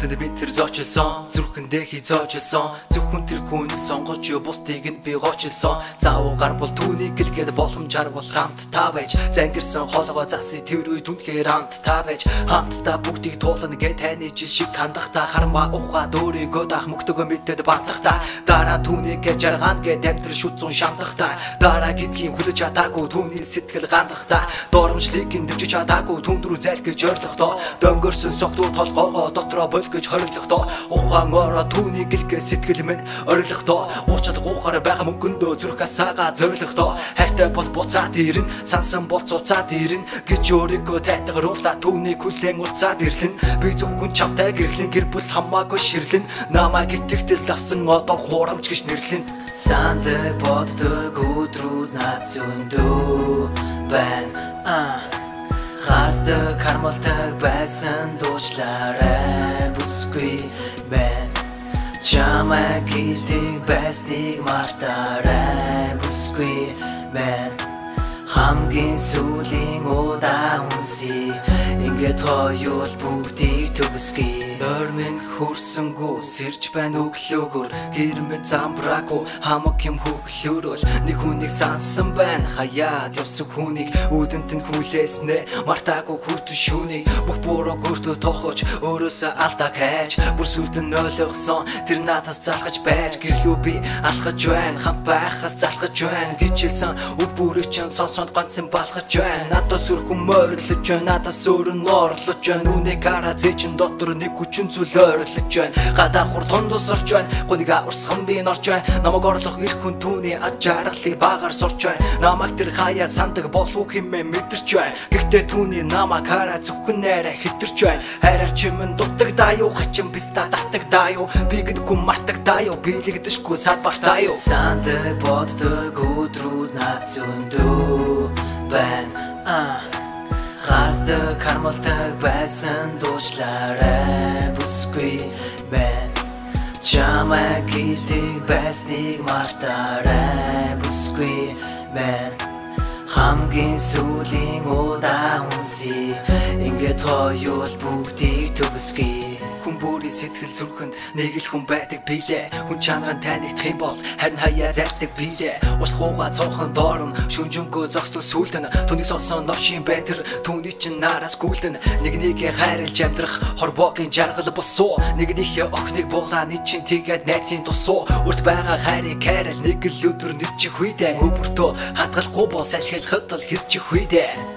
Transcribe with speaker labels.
Speaker 1: Нүдэнд бид тэр зоочилсон, зүрхэндээ хизоочилсон. Зөвхөн тэр хүнийг сонгож бусдыг нь би гоочилсон. Заавуугаар бол түүнийг гэлгээд боломжаар бол хамтдаа байж зангирсан хоолгоо засыг тэр үед үнэхээр хамтдаа байж хамтдаа бүгдийг туулна гэ таны жил шиг хандахтаа хармаа ухаад өөрийгөө даах мөгтөгөө мэдээд бантахтаа дараа түүнийг жаргаан гэ дамтрал шүтзун шамдахтаа дараа гэдгийг хүлэж чадаагүй түүний сэтгэл гандахтаа доромжлыг дэмжиж чадаагүй түнд рүү зайлгэж ойрлохдоо дөнгөрсөн согтуу толгоогоо дотроо болгож хориглохдоо ухаан ороо түүнийг гэлгээ сэтгэл минь орилохдоо уучаад гуухаар байгаа мөнгөндөө зүрх асаага зорилохдоо хайртай бол буцаад ирнэ сансан бол цуцаад ирнэ гэж өөрийгөө тайтгаруулаа түүнийг хүлээн уцаад ирлэн би зөвхөн чамтай гэрлэн гэр бүл хамаагүй ширлэн намайг итгэл авсан одоо хуурамч гэж нэрлэн сандаг боддог өдрүүд над зөндөө байна харддаг хармалдаг байсан дуучлаарай бүсгүй байна чамайг идэг байсныг мартаарай бүсгүй байна хамгийн сүүлийн удаа үнсий ингээд хоёул бүгдийг төгсгий Өрмэн хөрсөнгөө сэрж байна өглөөгөр гэрмэн замбраагүй хамаг юм хөглөөрөл нэг хүнийг сансан байна хаяад явсан хүнийг үдэнт нь хүлээснэ мартаагүй хүрдэн шүүнийг бүх буруу гөртөө тохож өөрөөсөө алдаг хайж бүр сүлдэн ойлгосон тэр надаас залхаж байж гэрлүү би алхаж байна хамт байхаас залхаж байна гिचэлсэн үг бүрийг ч сонсоод ганцхан балхаж байна надад сүрхэн морилж байна надаас өөр нь орлож байна үнэ гараа зэчин дотор нэг хүчин зүйл ойрлож байна гадаа хур тондос орж байна гунига урсган би норж байна намайг орлох ирэх хүн түүний ад жаргалыг багаар сурч байна намайг тэр хаяа сандаг болов хэмээн мэдэрч байна гэхдээ түүний намайг хараа зөвхөн нэрэ хитэрч байна хайраар чимэн дутдаг даа юу хачин биста татдаг даа юу би гэдэггүй мартдаг даа юу билэгдэшгүй садбар даа юу сандаг боддог өдрүүд над зөндөө байна харддаг хармалдаг байсан дуучлаарай бүсгүй байна чамайг идэг байсныг мартаарай бүсгүй байна хамгийн сүүлийн удаа үнсий ингээд хоёул бүгдийг төгсгий хүн бүрийн сэтгэл зүрхэнд нэг л хүн байдаг билээ хүн чанараа танигдах юм бол харин хаяа зайлдаг билээ уушлахууга цоохон доорн шүнжэнгөө зогсдог сүлдэн түүний сонсон новшин байна тэр түүний чин нараас гүйлдэн нэг нэгэ хайрлж амьдрах хорвоогийн жаргал босоо нэгнийхээ охиныг буулааны чин тэгээд найзын тусуу урт байгаа хайрыг хайрал нэг л өдөр нисчих үедээ өвөртөө хадгалахгүй бол салхилахад л хисчих үедээ